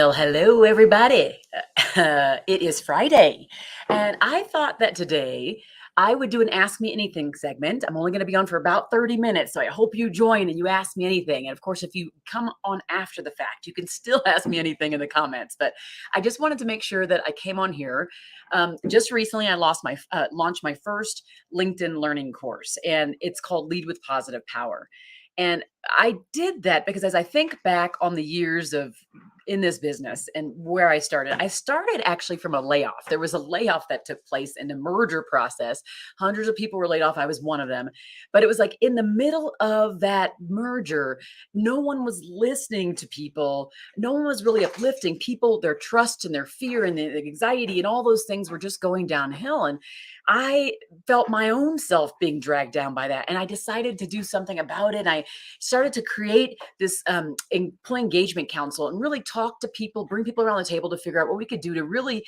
Well, hello, everybody. It is Friday, and I thought that today I would do an Ask Me Anything segment. I'm only going to be on for about 30 minutes, so I hope you join and you ask me anything. And of course, if you come on after the fact, you can still ask me anything in the comments. But I just wanted to make sure that I came on here. Just recently, I launched my first LinkedIn learning course, and it's called Lead with Positive Power. And I did that because as I think back on the years of in this business and where I started actually from a layoff. There was a layoff that took place in the merger process. Hundreds of people were laid off. I was one of them. But it was like in the middle of that merger, no one was listening to people. No one was really uplifting people. Their trust and their fear and the anxiety and all those things were just going downhill. And I felt my own self being dragged down by that. And I decided to do something about it. I started to create this employee engagement council and really talk to people, bring people around the table to figure out what we could do to really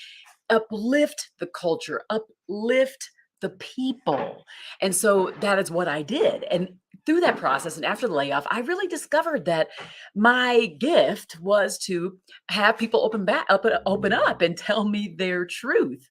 uplift the culture, uplift the people. And so that is what I did. And through that process and after the layoff, I really discovered that my gift was to have people open up and tell me their truth.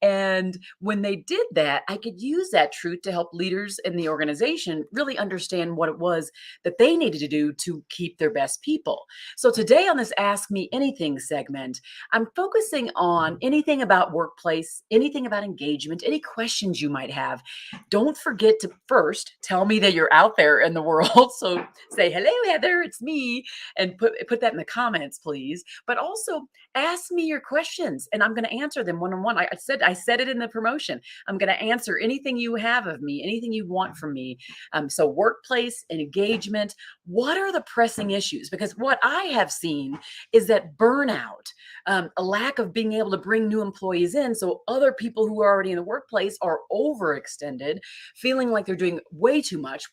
And when they did that, I could use that truth to help leaders in the organization really understand what it was that they needed to do to keep their best people. So today on this Ask Me Anything segment, I'm focusing on anything about workplace, anything about engagement, any questions you might have. Don't forget to first tell me that you're out there in the world. So say, hello, Heather, it's me, and put that in the comments, please. But also ask me your questions and I'm going to answer them one on one. I said it in the promotion. I'm going to answer anything you have of me, anything you want from me. So workplace and engagement, what are the pressing issues? Because what I have seen is that burnout, a lack of being able to bring new employees in. So other people who are already in the workplace are overextended, feeling like they're doing way too much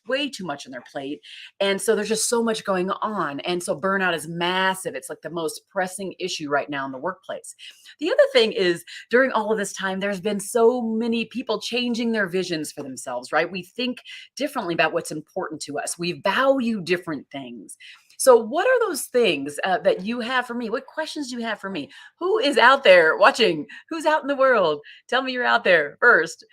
on their plate. And so there's just so much going on. And so burnout is massive. It's like the most pressing issue right now in the workplace. The other thing is during all of this time, there's been so many people changing their visions for themselves, right? We think differently about what's important to us. We value different things. So, what are those things that you have for me? What questions do you have for me? Who is out there watching? Who's out in the world? Tell me you're out there first.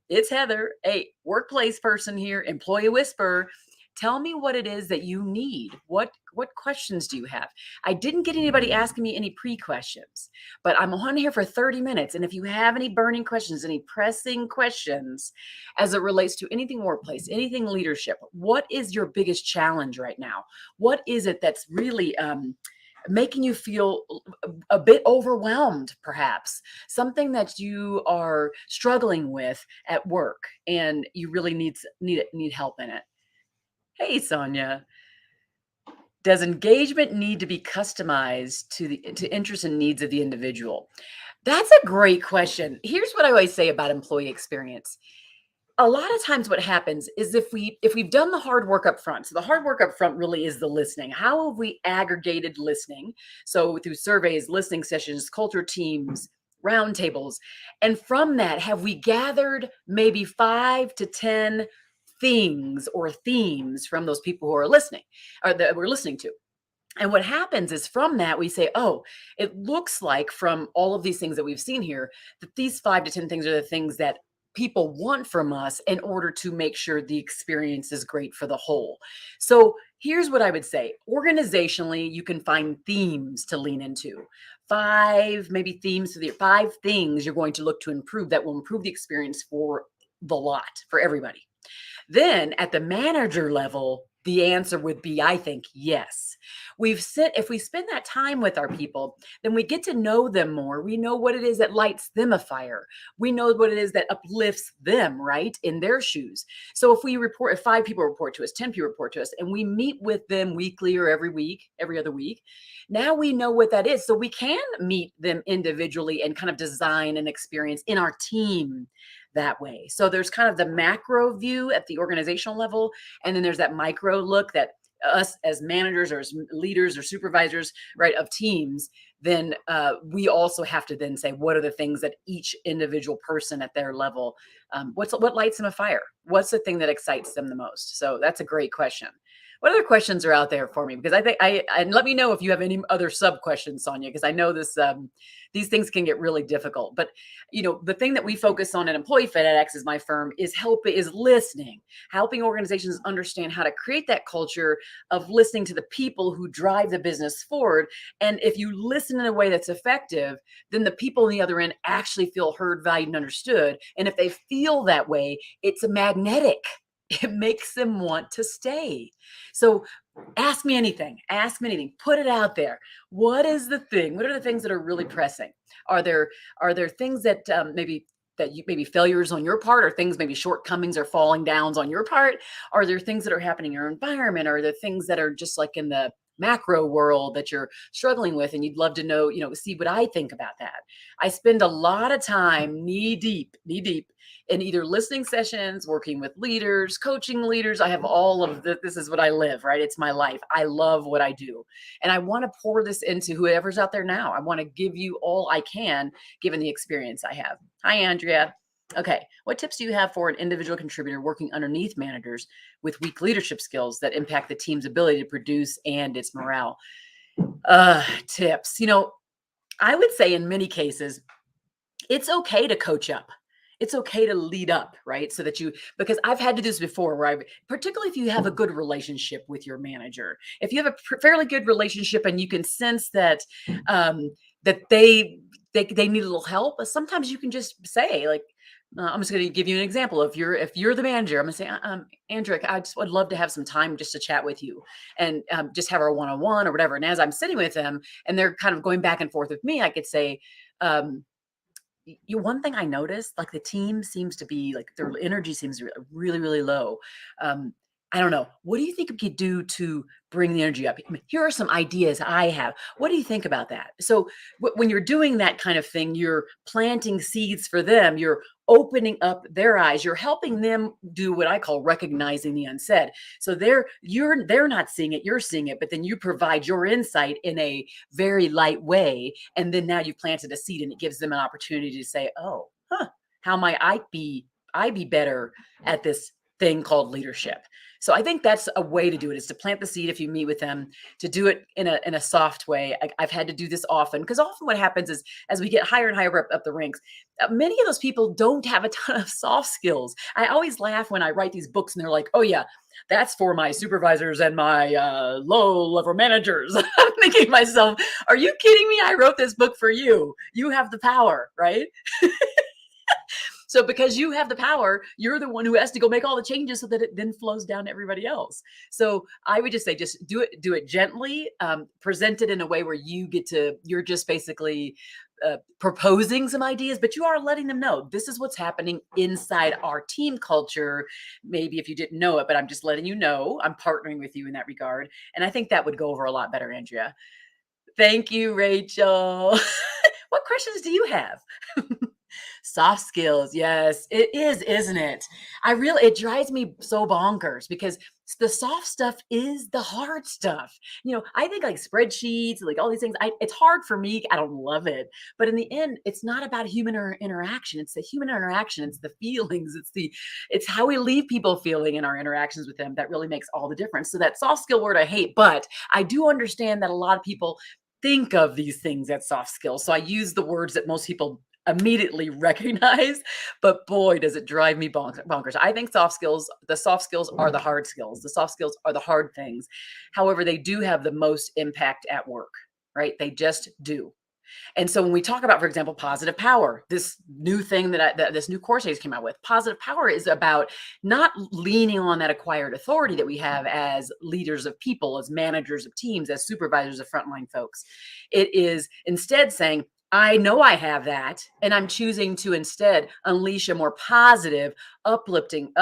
It's Heather, a workplace person here, employee whisperer. Tell me what it is that you need. What questions do you have? I didn't get anybody asking me any pre-questions, but I'm on here for 30 minutes. And if you have any burning questions, any pressing questions as it relates to anything workplace, anything leadership, what is your biggest challenge right now? What is it that's really making you feel a bit overwhelmed, perhaps something that you are struggling with at work and you really need help in it? Hey, Sonia. Does engagement need to be customized to interests and needs of the individual? That's a great question. Here's what I always say about employee experience. A lot of times what happens is if we've done the hard work up front. So the hard work up front really is the listening. How have we aggregated listening? So through surveys, listening sessions, culture teams, roundtables, and from that, have we gathered maybe 5 to 10 things or themes from those people who are listening or that we're listening to? And what happens is from that, we say, oh, it looks like from all of these things that we've seen here, that these 5 to 10 things are the things that people want from us in order to make sure the experience is great for the whole. So here's what I would say. Organizationally, you can find themes to lean into. Maybe themes for the 5 things you're going to look to improve that will improve the experience for the lot, for everybody. Then at the manager level, the answer would be, I think, yes. If we spend that time with our people, then we get to know them more. We know what it is that lights them afire. We know what it is that uplifts them, right, in their shoes. So if 5 people report to us, 10 people report to us, and we meet with them weekly or every week, every other week, now we know what that is. So we can meet them individually and kind of design an experience in our team that way. So there's kind of the macro view at the organizational level, and then there's that micro look that us as managers or as leaders or supervisors, right, of teams, then we also have to then say, what are the things that each individual person at their level, what lights them a fire? What's the thing that excites them the most? So that's a great question. What other questions are out there for me? Because I think and let me know if you have any other sub questions, Sonia, because I know these things can get really difficult. But the thing that we focus on at Employee FedEx is my firm is listening, helping organizations understand how to create that culture of listening to the people who drive the business forward. And if you listen in a way that's effective, then the people on the other end actually feel heard, valued, and understood. And if they feel that way, it's a magnetic. It makes them want to stay. So ask me anything. Ask me anything. Put it out there. What is the thing? What are the things that are really pressing? Are there things that maybe failures on your part, or things maybe shortcomings or falling downs on your part? Are there things that are happening in your environment? Are there things that are just like in the macro world that you're struggling with, and you'd love to know, see what I think about that? I spend a lot of time knee deep in either listening sessions, working with leaders, coaching leaders. I have all of this is what I live, right? It's my life. I love what I do. And I want to pour this into whoever's out there now. I want to give you all I can, given the experience I have. Hi, Andrea. Okay. What tips do you have for an individual contributor working underneath managers with weak leadership skills that impact the team's ability to produce and its morale? Tips. I would say in many cases, it's okay to coach up. It's okay to lead up, right? Because I've had to do this before particularly if you have a good relationship with your manager, if you have a fairly good relationship and you can sense that, that they need a little help, sometimes you can just say, like, I'm just going to give you an example. If you're the manager, I'm going to say, Andrew, I just would love to have some time just to chat with you, and just have our one-on-one or whatever. And as I'm sitting with them and they're kind of going back and forth with me, I could say, one thing I noticed, like the team seems to be like their energy seems really, really low. I don't know. What do you think we could do to bring the energy up? Here are some ideas I have. What do you think about that? So when you're doing that kind of thing, you're planting seeds for them. You're opening up their eyes. You're helping them do what I call recognizing the unsaid. So they're not seeing it, you're seeing it, but then you provide your insight in a very light way. And then now you've planted a seed, and it gives them an opportunity to say, oh, how might I be better at this thing called leadership? So I think that's a way to do it, is to plant the seed if you meet with them, to do it in a soft way. I've had to do this often, because often what happens is, as we get higher and higher up the ranks, many of those people don't have a ton of soft skills. I always laugh when I write these books and they're like, oh yeah, that's for my supervisors and my low level managers. I'm thinking to myself, are you kidding me? I wrote this book for you. You have the power, right? So because you have the power, you're the one who has to go make all the changes so that it then flows down to everybody else. So I would just say, just do it gently, present it in a way where you're just basically proposing some ideas, but you are letting them know this is what's happening inside our team culture. Maybe if you didn't know it, but I'm just letting you know I'm partnering with you in that regard. And I think that would go over a lot better, Andrea. Thank you, Rachel. What questions do you have? Soft skills. Yes, it is, isn't it? It drives me so bonkers, because the soft stuff is the hard stuff. I think like spreadsheets, like all these things, it's hard for me. I don't love it. But in the end, it's not about human interaction. It's the human interaction. It's the feelings. It's how we leave people feeling in our interactions with them that really makes all the difference. So that soft skill word I hate, but I do understand that a lot of people think of these things as soft skills. So I use the words that most people immediately recognize, but boy, does it drive me bonkers. I think the soft skills are the hard skills. The soft skills are the hard things. However, they do have the most impact at work, right? They just do. And so when we talk about, for example, positive power, this new thing this new course I just came out with, positive power is about not leaning on that acquired authority that we have as leaders of people, as managers of teams, as supervisors of frontline folks. It is instead saying, I know I have that, and I'm choosing to instead unleash a more positive, uplifting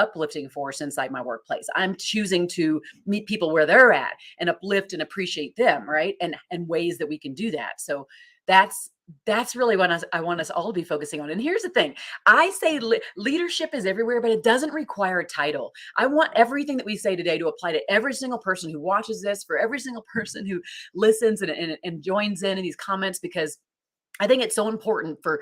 force inside my workplace. I'm choosing to meet people where they're at and uplift and appreciate them, right? And ways that we can do that. So that's really what I want us all to be focusing on. And here's the thing. I say leadership is everywhere, but it doesn't require a title. I want everything that we say today to apply to every single person who watches this, for every single person who listens and joins in these comments, because I think it's so important for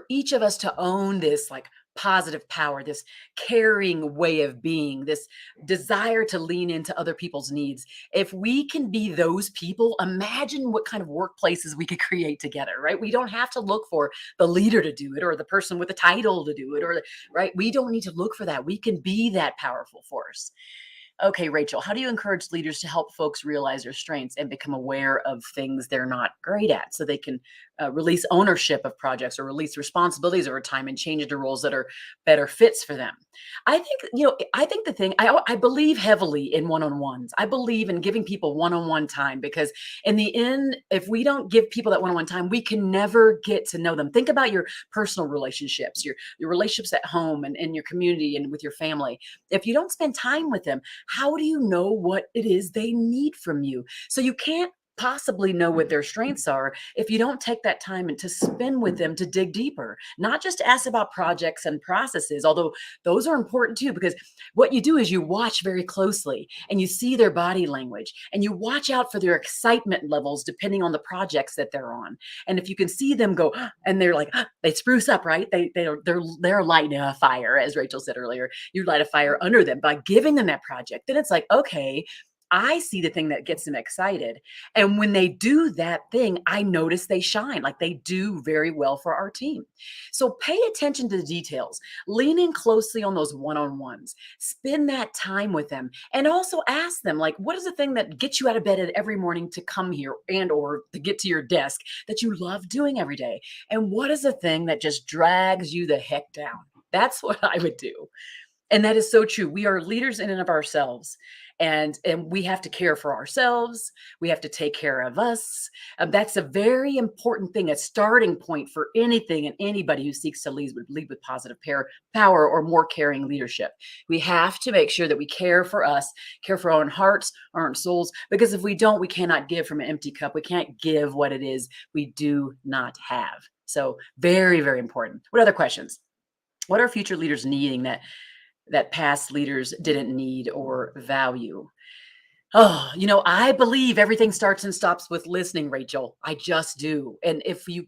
each of us to own this like positive power, this caring way of being, this desire to lean into other people's needs. If we can be those people, imagine what kind of workplaces we could create together, right? We don't have to look for the leader to do it or the person with the title to do it, or right? We don't need to look for that. We can be that powerful force. Okay, Rachel, how do you encourage leaders to help folks realize their strengths and become aware of things they're not great at so they can release ownership of projects or release responsibilities over time and change into roles that are better fits for them? I think, I think the thing, I believe heavily in one on ones. I believe in giving people one on one time because, in the end, if we don't give people that one on one time, we can never get to know them. Think about your personal relationships, your relationships at home and in your community and with your family. If you don't spend time with them, how do you know what it is they need from you? So you can't possibly know what their strengths are if you don't take that time and to spend with them to dig deeper, not just to ask about projects and processes, although those are important too, because what you do is you watch very closely and you see their body language and you watch out for their excitement levels depending on the projects that they're on. And if you can see them go and they're like, they spruce up, right? They're lighting a fire, as Rachel said earlier. You light a fire under them by giving them that project. Then it's like, okay, I see the thing that gets them excited. And when they do that thing, I notice they shine, like they do very well for our team. So pay attention to the details, lean in closely on those one on ones, spend that time with them, and also ask them, like, what is the thing that gets you out of bed every morning to come here and or to get to your desk that you love doing every day? And what is the thing that just drags you the heck down? That's what I would do. And that is so true. We are leaders in and of ourselves, and we have to care for ourselves. We have to take care of us. That's a very important thing, a starting point for anything and anybody who seeks to lead with positive power or more caring leadership. We have to make sure that we care for us, care for our own hearts, our own souls, because if we don't, we cannot give from an empty cup. We can't give what it is we do not have. So very, very important. What other questions? What are future leaders needing that past leaders didn't need or value? Oh, I believe everything starts and stops with listening, Rachel. I just do. And if you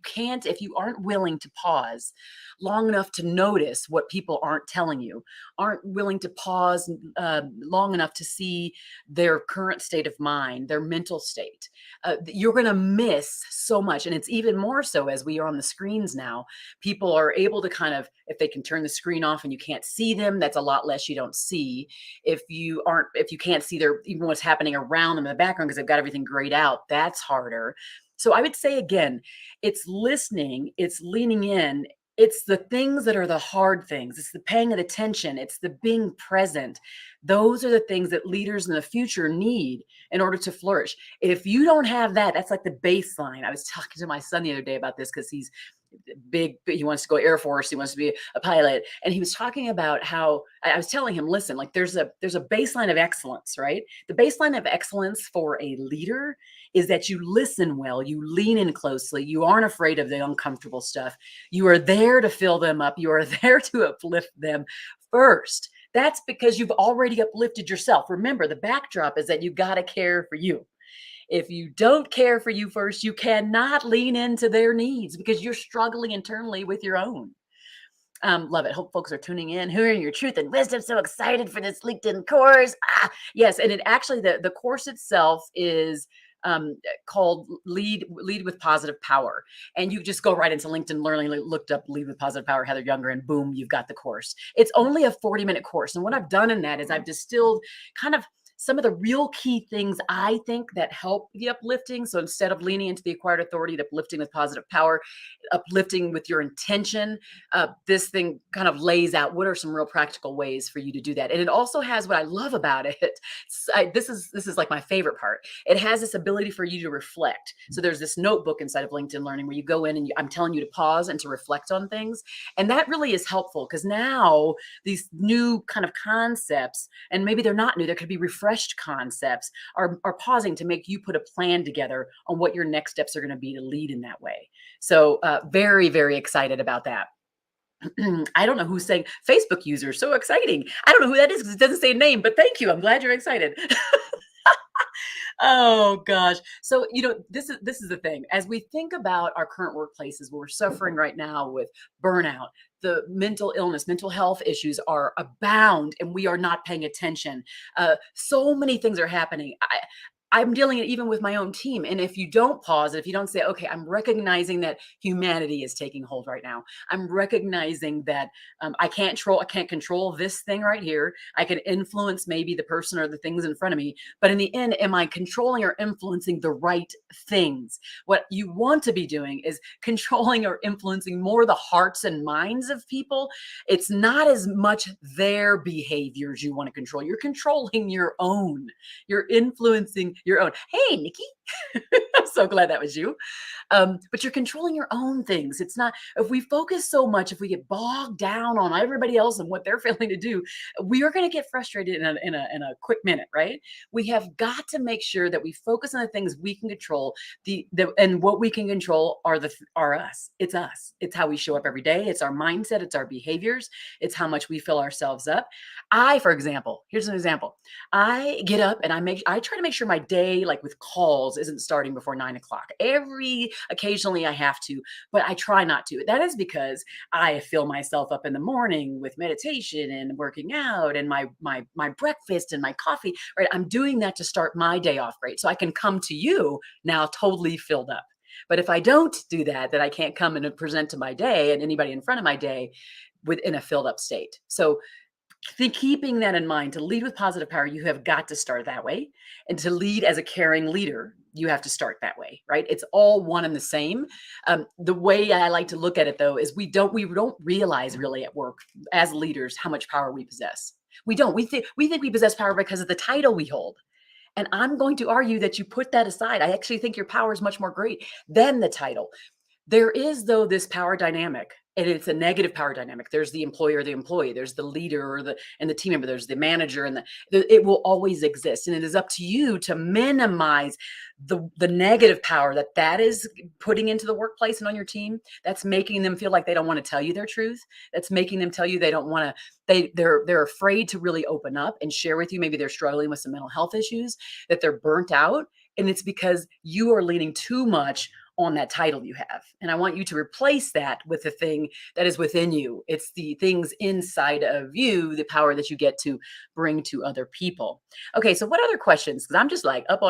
aren't willing to pause long enough to notice what people aren't telling you, aren't willing to pause long enough to see their current state of mind, their mental state, you're going to miss so much. And it's even more so as we are on the screens now. People are able to kind of, if they can turn the screen off and you can't see them, that's a lot less you don't see. If you can't see their even what's happening around them in the background because they've got everything grayed out, that's harder. So I would say again, it's listening, it's leaning in, it's the things that are the hard things, it's the paying of attention, it's the being present. Those are the things that leaders in the future need in order to flourish. If you don't have that, that's like the baseline. I was talking to my son the other day about this because he's big, he wants to go Air Force, he wants to be a pilot, and he was talking about how I was telling him, listen, like there's a baseline of excellence, right? The baseline of excellence for a leader is that you listen well, you lean in closely, you aren't afraid of the uncomfortable stuff, you are there to fill them up, you are there to uplift them first. That's because you've already uplifted yourself. Remember, the backdrop is that you got to care for you. If you don't care for you first, you cannot lean into their needs because you're struggling internally with your own. Love it. Hope folks are tuning in, hearing your truth and wisdom. So excited for this LinkedIn course. Yes, and it actually the course itself is called Lead with Positive Power, and you just go right into LinkedIn Learning, looked up Lead with Positive Power, Heather Younger, and boom, you've got the course. It's only a 40-minute course, and what I've done in that is I've distilled kind of some of the real key things I think that help the uplifting. So instead of leaning into the acquired authority, the uplifting with positive power, uplifting with your intention, this thing kind of lays out what are some real practical ways for you to do that. And it also has what I love about it. This is like my favorite part. It has this ability for you to reflect. So there's this notebook inside of LinkedIn Learning where you go in and I'm telling you to pause and to reflect on things. And that really is helpful because now these new kind of concepts, and maybe they're not new, there could be refreshed concepts, are pausing to make you put a plan together on what your next steps are going to be to lead in that way. So very, very excited about that. I don't know who's saying Facebook user. So exciting. I don't know who that is because it doesn't say a name, but thank you. I'm glad you're excited. Oh gosh. So, this is the thing. As we think about our current workplaces, we're suffering right now with burnout. The mental illness, mental health issues are abound, and we are not paying attention. So many things are happening. I'm dealing it even with my own team. And if you don't pause, if you don't say, okay, I'm recognizing that humanity is taking hold right now. I'm recognizing that I can't control this thing right here. I can influence maybe the person or the things in front of me, but in the end, am I controlling or influencing the right things? What you want to be doing is controlling or influencing more the hearts and minds of people. It's not as much their behaviors you want to control. You're controlling your own. You're influencing your own. Hey, Nikki. I'm so glad that was you. But you're controlling your own things. It's not, if we focus so much, if we get bogged down on everybody else and what they're failing to do, we are going to get frustrated in a quick minute, right? We have got to make sure that we focus on the things we can control. And what we can control are us. It's us. It's how we show up every day. It's our mindset. It's our behaviors. It's how much we fill ourselves up. For example, here's an example. I get up and I try to make sure my day, like with calls, isn't starting before 9 o'clock. Occasionally I have to, but I try not to. That is because I fill myself up in the morning with meditation and working out and my breakfast and my coffee, right? I'm doing that to start my day off great. So I can come to you now totally filled up. But if I don't do that, then I can't come and present to my day and anybody in front of my day within a filled up state. So keeping that in mind, to lead with positive power, you have got to start that way. And to lead as a caring leader, you have to start that way, right? It's all one and the same. The way I like to look at it, though, is we don't realize really at work as leaders how much power we possess. We don't. We think we possess power because of the title we hold. And I'm going to argue that you put that aside. I actually think your power is much more great than the title. There is, though, this power dynamic, and it's a negative power dynamic. There's the employer, the employee, there's the leader or the team member, there's the manager, and it will always exist. And it is up to you to minimize the negative power that is putting into the workplace and on your team. That's making them feel like they don't want to tell you their truth. That's making them tell you they don't want to, they're afraid to really open up and share with you. Maybe they're struggling with some mental health issues, that they're burnt out. And it's because you are leaning too much on that title you have. And I want you to replace that with the thing that is within you. It's the things inside of you, the power that you get to bring to other people. Okay, so what other questions? Because I'm just like up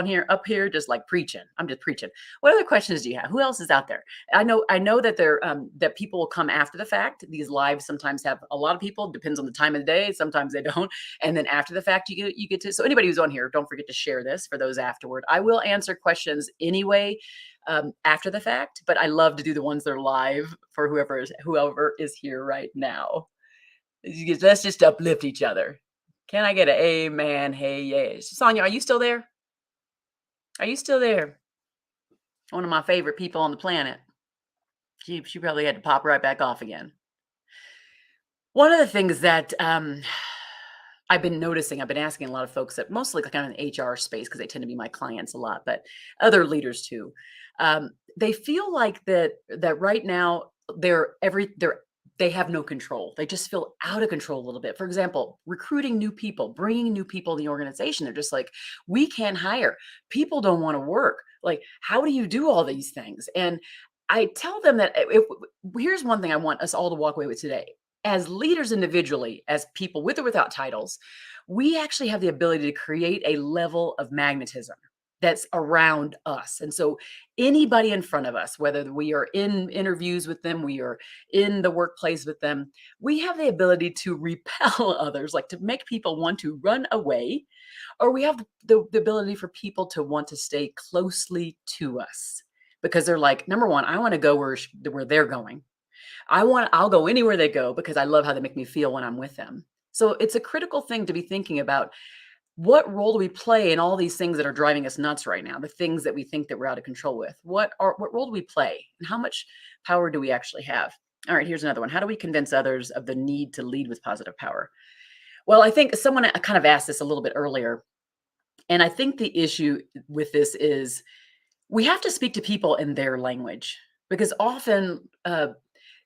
here, just like preaching. I'm just preaching. What other questions do you have? Who else is out there? I know that that people will come after the fact. These lives sometimes have a lot of people, depends on the time of the day. Sometimes they don't. And then after the fact, you get to, so anybody who's on here, don't forget to share this for those afterward. I will answer questions anyway after the fact, but I love to do the ones that are live for whoever is here right now. Let's just uplift each other. Can I get an amen? Hey, yes. Sonia, are you still there? Are you still there? One of my favorite people on the planet. She probably had to pop right back off again. One of the things that I've been noticing, I've been asking a lot of folks that mostly kind of in the HR space because they tend to be my clients a lot, but other leaders too. They feel like that right now they have no control. They just feel out of control a little bit. For example, recruiting new people, bringing new people in the organization. They're just like, we can't hire. People don't want to work. Like, how do you do all these things? And I tell them that here's one thing I want us all to walk away with today. As leaders individually, as people with or without titles, we actually have the ability to create a level of magnetism that's around us. And so anybody in front of us, whether we are in interviews with them, we are in the workplace with them, we have the ability to repel others, like to make people want to run away, or we have the ability for people to want to stay closely to us because they're like, number one, I want to go where they're going. I'll go anywhere they go because I love how they make me feel when I'm with them. So it's a critical thing to be thinking about. What role do we play in all these things that are driving us nuts right now? The things that we think that we're out of control with. What role do we play and how much power do we actually have? All right, here's another one. How do we convince others of the need to lead with positive power? Well, I think someone kind of asked this a little bit earlier. And I think the issue with this is we have to speak to people in their language because often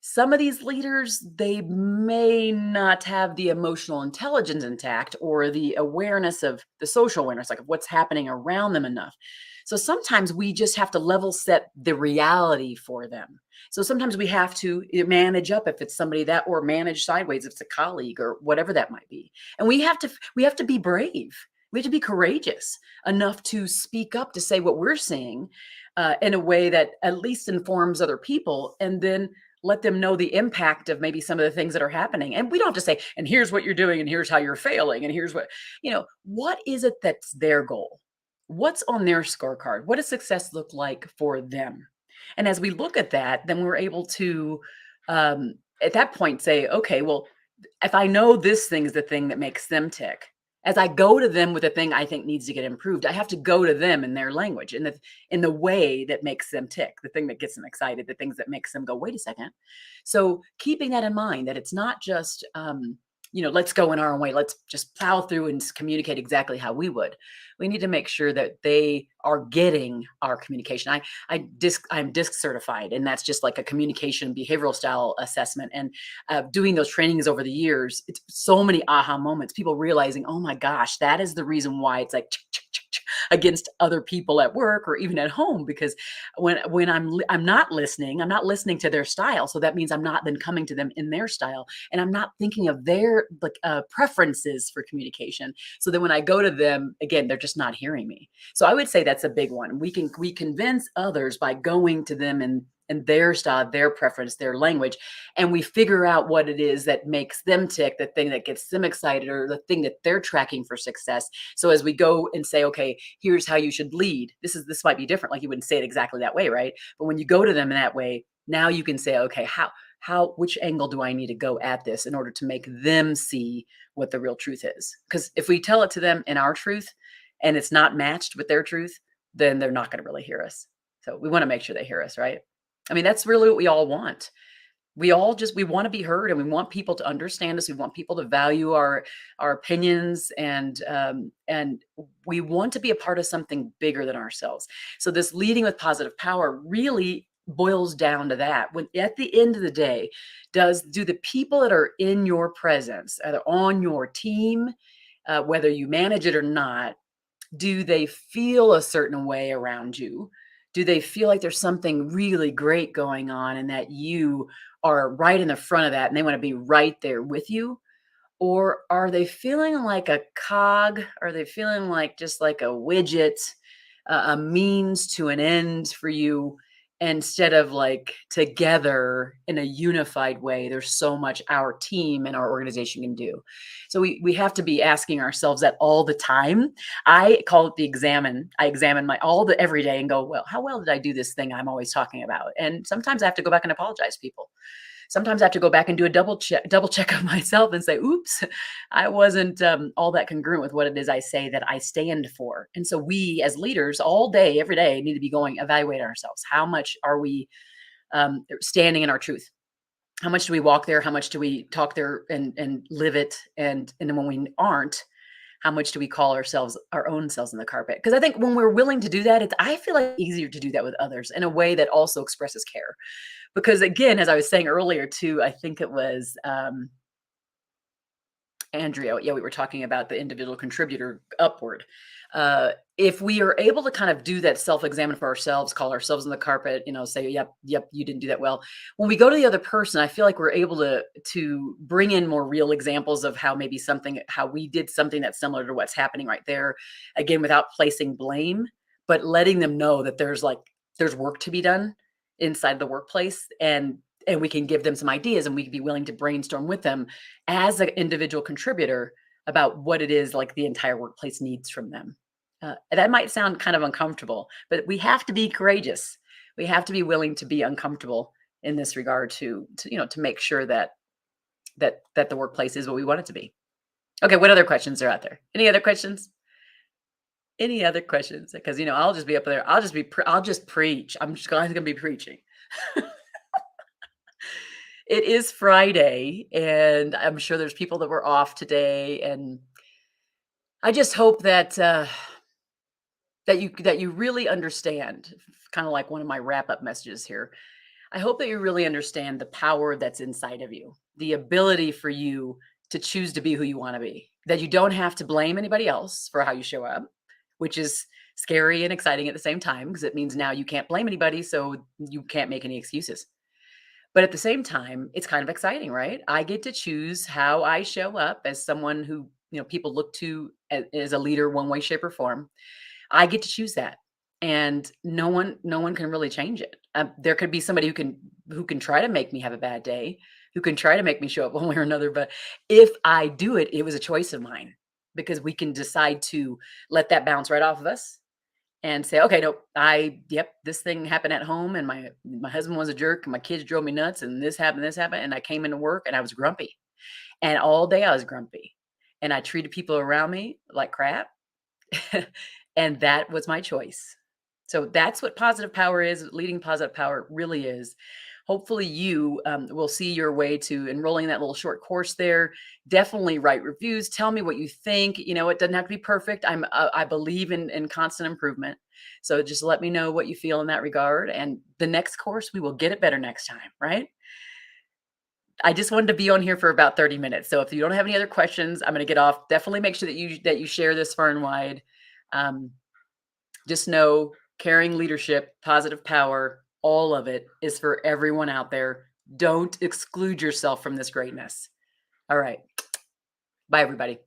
Some of these leaders, they may not have the emotional intelligence intact or the awareness of the social awareness, like of what's happening around them enough. So sometimes we just have to level set the reality for them. So sometimes we have to manage up if it's somebody that, or manage sideways if it's a colleague or whatever that might be. And we have to be brave. We have to be courageous enough to speak up to say what we're seeing in a way that at least informs other people, and then let them know the impact of maybe some of the things that are happening. And we don't have to say, and here's what you're doing, and here's how you're failing, and here's what is it that's their goal? What's on their scorecard? What does success look like for them? And as we look at that, then we're able to, at that point, say, okay, well, if I know this thing is the thing that makes them tick, as I go to them with a thing I think needs to get improved, I have to go to them in their language, in the way that makes them tick, the thing that gets them excited, the things that makes them go, wait a second. So keeping that in mind, that it's not just let's go in our own way, let's just plow through and communicate exactly how we would. We need to make sure that they are getting our communication. I'm disc certified, and that's just like a communication behavioral style assessment. And doing those trainings over the years, it's so many aha moments, people realizing, oh my gosh, that is the reason why it's like against other people at work or even at home, because when I'm not listening, I'm not listening to their style, so that means I'm not then coming to them in their style, and I'm not thinking of their preferences for communication, so that when I go to them again, they're just not hearing me. So I would say that's a big one. We convince others by going to them and their style, their preference, their language, and we figure out what it is that makes them tick, the thing that gets them excited, or the thing that they're tracking for success. So as we go and say, okay, here's how you should lead. This might be different. Like you wouldn't say it exactly that way, right? But when you go to them in that way, now you can say, okay, which angle do I need to go at this in order to make them see what the real truth is? Because if we tell it to them in our truth and it's not matched with their truth, then they're not going to really hear us. So we want to make sure they hear us, right? I mean, that's really what we all want. We want to be heard, and we want people to understand us. We want people to value our opinions, and we want to be a part of something bigger than ourselves. So this leading with positive power really boils down to that. When at the end of the day, do the people that are in your presence, either on your team, whether you manage it or not, do they feel a certain way around you? Do they feel like there's something really great going on and that you are right in the front of that and they want to be right there with you? Or are they feeling like a cog? Are they feeling like just like a widget, a means to an end for you, instead of like together in a unified way? There's so much our team and our organization can do. So we have to be asking ourselves that all the time. I call it the examine. I examine my all the every day and go, well, how well did I do this thing I'm always talking about? And sometimes I have to go back and apologize to people. Sometimes I have to go back and do a double check of myself and say, oops, I wasn't all that congruent with what it is I say that I stand for. And so we as leaders all day, every day, need to be going, evaluate ourselves. How much are we standing in our truth? How much do we walk there? How much do we talk there and live it? And then when we aren't, how much do we call ourselves our own selves in the carpet? Because I think when we're willing to do that, I feel like easier to do that with others in a way that also expresses care. Because again, as I was saying earlier too, I think it was Andrea. Yeah, we were talking about the individual contributor upward. If we are able to kind of do that self-examine for ourselves, call ourselves in the carpet, say, yep, you didn't do that well. When we go to the other person, I feel like we're able to bring in more real examples of how we did something that's similar to what's happening right there. Again, without placing blame, but letting them know that there's work to be done inside the workplace, and we can give them some ideas, and we can be willing to brainstorm with them as an individual contributor about what it is like the entire workplace needs from them. That might sound kind of uncomfortable, but we have to be courageous. We have to be willing to be uncomfortable in this regard to make sure that the workplace is what we want it to be. Okay, what other questions are out there? Any other questions? Any other questions? Because I'll just be up there. I'll just preach. I'm just going to be preaching. It is Friday, and I'm sure there's people that were off today, and I just hope that you really understand, kind of like one of my wrap-up messages here. I hope that you really understand the power that's inside of you, the ability for you to choose to be who you want to be, that you don't have to blame anybody else for how you show up, which is scary and exciting at the same time because it means now you can't blame anybody. So you can't make any excuses. But at the same time, it's kind of exciting, right? I get to choose how I show up as someone who, people look to as a leader one way, shape, or form. I get to choose that. And no one can really change it. There could be somebody who can try to make me have a bad day, who can try to make me show up one way or another. But if I do it, it was a choice of mine because we can decide to let that bounce right off of us and say, okay, no, yep, this thing happened at home, and my husband was a jerk, and my kids drove me nuts, and this happened, and I came into work and I was grumpy, and all day I was grumpy, and I treated people around me like crap, and that was my choice. So that's what positive power is. Leading positive power really is. Hopefully, you will see your way to enrolling that little short course there. Definitely write reviews. Tell me what you think. It doesn't have to be perfect. I believe in constant improvement. So just let me know what you feel in that regard. And the next course, we will get it better next time, right? I just wanted to be on here for about 30 minutes. So if you don't have any other questions, I'm going to get off. Definitely make sure that you share this far and wide. Um, just know caring leadership, positive power, all of it is for everyone out there. Don't exclude yourself from this greatness. All right. Bye, everybody.